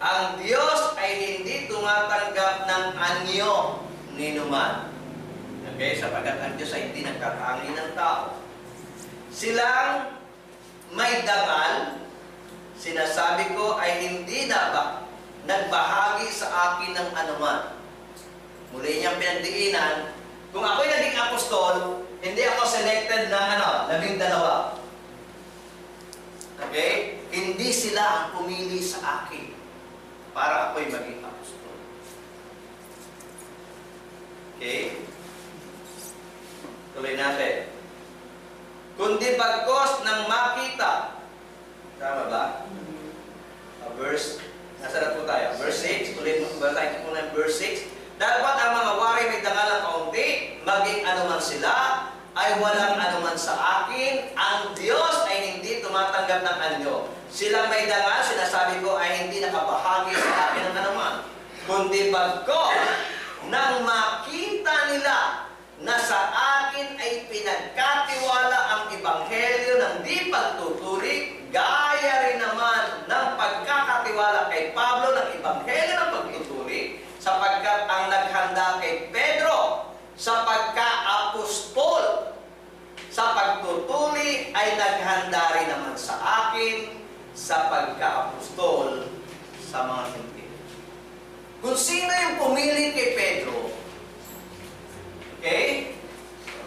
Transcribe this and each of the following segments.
Ang Diyos ay hindi tumatanggap ng anyo ni numan. Okay? Sapagkat ang Diyos ay hindi nagkatangi ng tao. Silang may dangal, sinasabi ko ay hindi na nagbahagi sa akin ng anuman. Muli niyang pinagdiinan, kung ako'y naging apostol, hindi ako selected ng 12. Okay? Hindi sila ang pumili sa akin para ako'y maging apostol. Okay? Tuloy natin. Kundi bagkos ng makita. Tama ba? Verse, nasa na po tayo? Verse 6. Tuloy mo ba tayo po ng verse 6? Dapat ang mga wari may dangal ng kaunti, maging anuman sila, ay walang anuman sa akin. Ang Diyos ay hindi tumatanggap ng anyo. Silang may dangal, sinasabi ko, ay hindi nakabahagi sa akin ng anuman. Kundi bagko nang makita nila na sa akin ay pinagkatiwala ang ebanghelyo ng di pagtutulik, gaya rin naman ng pagkakatiwala kay Pablo ng ebanghelyo ng pagtutulik, sapagkat ang naghanda kay Pedro sa pagka-apostol sa pagtutuli ay naghanda rin naman sa akin sa pagka-apostol sa mga Hintil. Kung sino yung pumili kay Pedro, okay?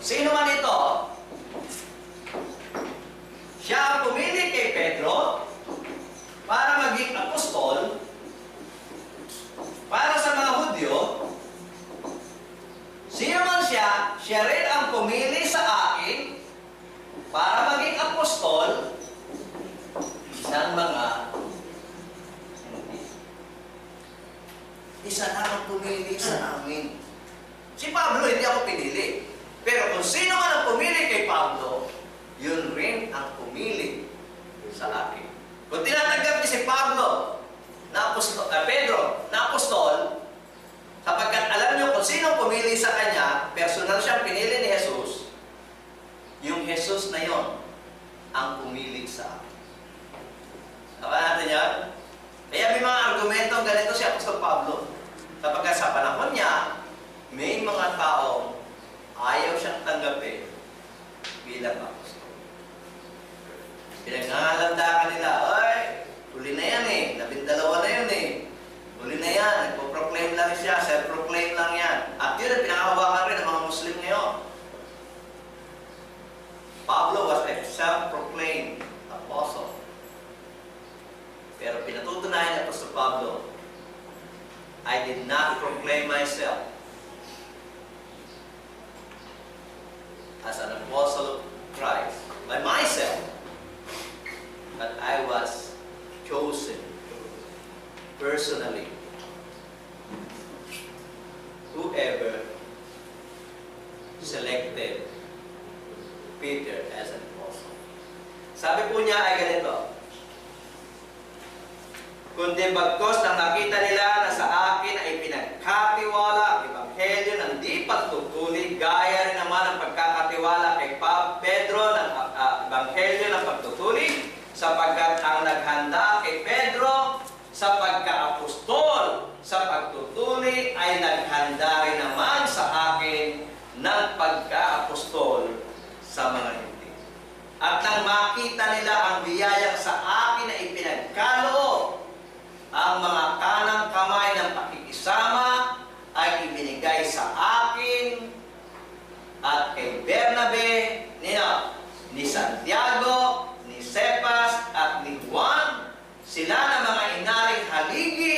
Sino man ito? Siya ang pumili kay Pedro para maging apostol para sa mga Hudyo. Sino man siya, siya rin ang pumili sa akin para maging apostol ng mga hindi. Isa na ang pumili sa amin. Si Pablo, hindi ako pinili. Pero kung sino man ang pumili kay Pablo, yun rin ang pumili sa akin. Kung tinatanggap niya si Pablo, Pedro, na apostol, sapagkat alam niyo kung sino pumili sa kanya, personal siyang pinili ni Jesus, yung Jesus na yon ang pumili sa akin. Saka natin yan? Kaya may mga argumentong ganito si Apostol Pablo. Sapagkat sa panahon niya, may mga taong ayaw siyang tanggapin bilang apostol. Pinaghahalanda ka nila, ay, huli na yan eh, 12 na yun eh. Huli na yan, nagpo-proclaim lang siya, self-proclaim lang yan. At yun ang pinakahawakan rin ng mga Muslim ngayon. Pablo was a self-proclaimed apostle. Pero pinatutunayan niya sa Pablo, I did not proclaim myself as an apostle of Christ by myself, but I was chosen personally. Whoever selected Peter as an apostle. Sabi po niya ay ganito, kundi bagkos nang nakita nila na sa akin ay pinagkatiwala ang ebanghelyo ng di pagtutulig, gaya rin naman ang pagkakatiwala kay Pedro ng ebanghelyo ng pagtutulig, sapagkat ang naghanda kay Pedro sa pagka-apostol sa pagtutuli ay naghanda rin naman sa akin ng pagka-apostol sa mga hindi. At nang makita nila ang biyayang sa akin na ipinagkaloob, ang mga kanang kamay ng pakikisama ay ibinigay sa akin at kay Bernabe, ni Santiago, ni Cephas at ni Juan, sila na mga inaring haligi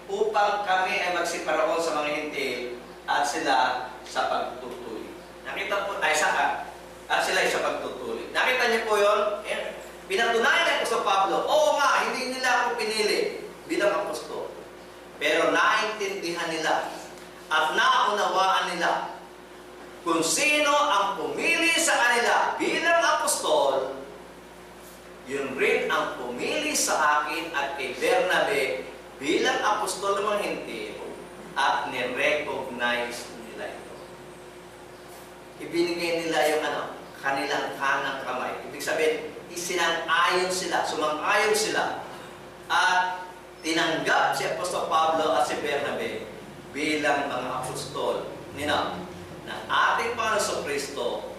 upang kami ay magsiparoon sa mga Hintil at sila sa pagtutuli. Nakita po, at sila ay sa pagtutuli. Nakita niyo po yun? Pinatunayan ko sa Pablo, oo nga, hindi nila ako pinili bilang apostol. Pero naintindihan nila at naunawaan nila kung sino ang pumili sa kanila bilang apostol, yun rin ang pumili sa akin at kay Bernabe bilang apostol ng mga Hintil at ni-recognize nila ito. Ibinigay nila yung kanilang kanang kamay. Ibig sabihin, isinang-ayon sila, sumang-ayon sila at tinanggap si bilang mga apostol ng ating Panginoon Kristo